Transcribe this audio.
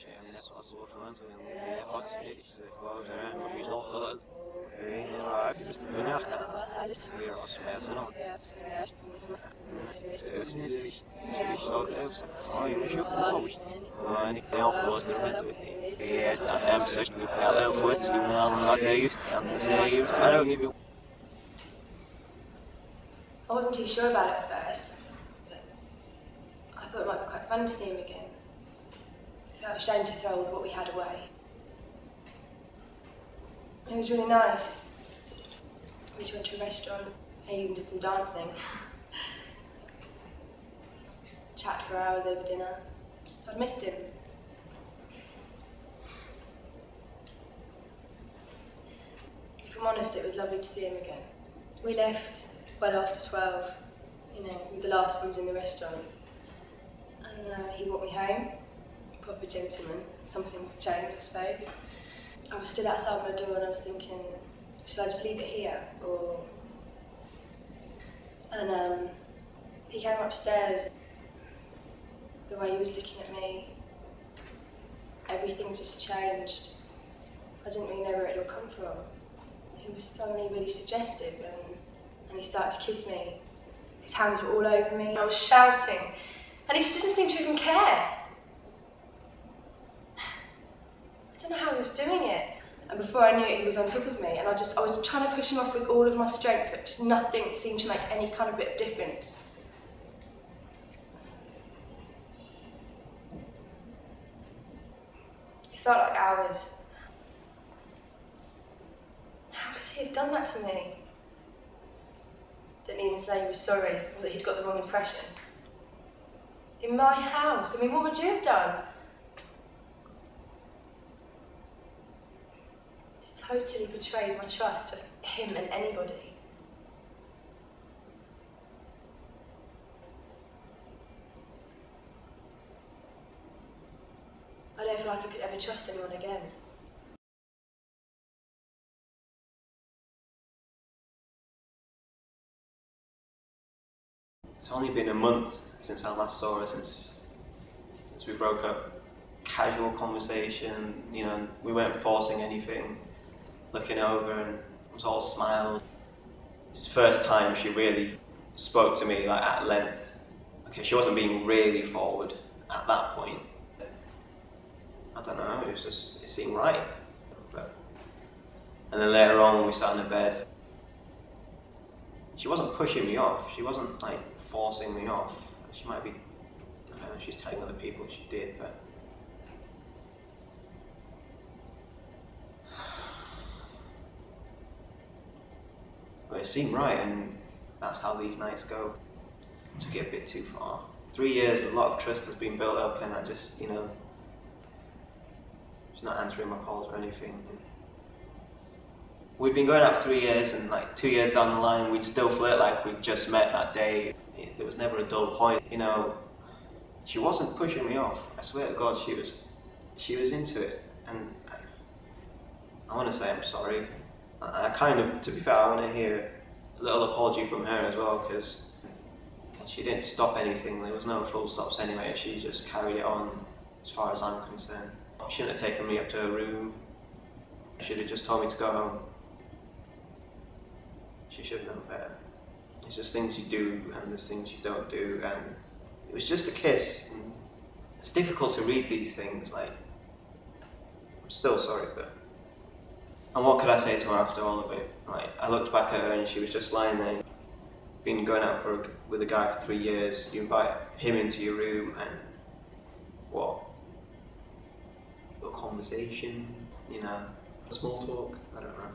En net zoals het van toen je had steeds gewoon of je nog heeft dus vandaag weer als mensen nog. Het is niet zo oh je moet je ook en ik ben al gehoord door het ja dat hem zegt wel voor het doen aan dat heeft en ze heeft het ook niet. I wasn't too sure about it at first, but I thought it might be quite fun to see him again. I felt ashamed to throw all what we had away. It was really nice. We went to a restaurant, I even did some dancing. Chatted for hours over dinner. I'd missed him. If I'm honest, it was lovely to see him again. We left well after 12, you know, with the last ones in the restaurant. And he brought me home, proper gentleman. Something's changed, I suppose. I was still outside my door and I was thinking, should I just leave it here, or... And he came upstairs. The way he was looking at me, everything just changed. I didn't really know where it had all come from. He was suddenly really suggestive and he started to kiss me. His hands were all over me. I was shouting and he just didn't seem to even care. I don't know how he was doing it. And before I knew it, he was on top of me and I was trying to push him off with all of my strength, but just nothing seemed to make any kind of bit of difference. It felt like hours. How could he have done that to me? Didn't even say he was sorry or that he'd got the wrong impression. In my house, I mean, what would you have done? He's totally betrayed my trust of him and anybody. I don't feel like I could ever trust anyone again. It's only been a month since I last saw her, since we broke up. Casual conversation, you know, we weren't forcing anything. Looking over and it was all smiles. It's the first time she really spoke to me like at length. Okay, she wasn't being really forward at that point. I don't know, it was just, it seemed right. And then later on when we sat in the bed, she wasn't pushing me off, she wasn't like forcing me off. She might be, I don't know, she's telling other people she did, but it seemed right, and that's how these nights go. Took it a bit too far. 3 years, a lot of trust has been built up, and I just, you know, she's not answering my calls or anything. We'd been going out for 3 years, and like 2 years down the line, we'd still flirt like we'd just met that day. There was never a dull point, you know. She wasn't pushing me off. I swear to God, she was into it, and I want to say I'm sorry. I kind of, to be fair, I want to hear a little apology from her as well, because she didn't stop anything. There was no full stops anyway. She just carried it on, as far as I'm concerned. She shouldn't have taken me up to her room. She should have just told me to go home. She should have known better. It's just things you do and there's things you don't do, and it was just a kiss. And it's difficult to read these things, like, I'm still sorry, but... And what could I say to her after all of it? Like, I looked back at her and she was just lying there. Been going out with a guy for 3 years, you invite him into your room and... what? A conversation, you know, small talk, I don't know.